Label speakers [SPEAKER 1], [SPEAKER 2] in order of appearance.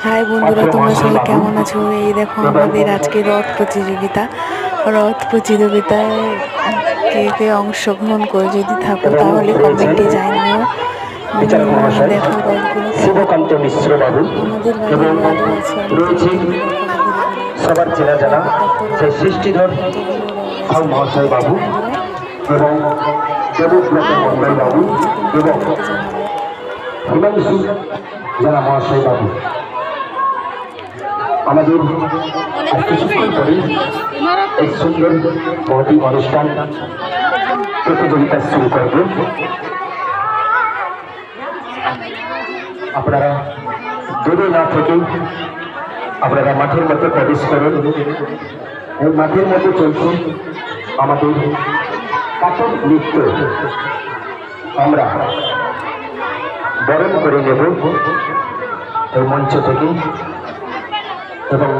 [SPEAKER 1] High বন্ধুরা, তোমরা সবাই কেমন আছো? এই দেখো আমাদের আজকে রথ প্রতিযোগিতায় কে কে অংশগ্রহণ করে, যদি থাকো তাহলে কমেন্টে জানিও। দেখো রথগুলো
[SPEAKER 2] শিবকান্ত মিশ্র বাবু
[SPEAKER 1] আমাদের
[SPEAKER 2] এবং
[SPEAKER 1] গাড়ি আছে।
[SPEAKER 2] রয়েছে সবার চেনা জানা সেই সৃষ্টিধর সাউ মহাশয় বাবু এবং দেবব্রত মন্ডল বাবু এবং হিমাংশু জানা মহাশয় বাবু আমাদের আর কিছুক্ষণ পরে এই সুন্দর মহতি অনুষ্ঠান প্রতিযোগিতা শুরু করবে। আপনারা দূরে না থেকে আপনারা মাঠের মধ্যে প্রবেশ করুন। এই মাঠের মধ্যে চলছে আমাদের কাঠক নৃত্য। আমরা বরণ করে নেব এই মঞ্চ থেকে এবং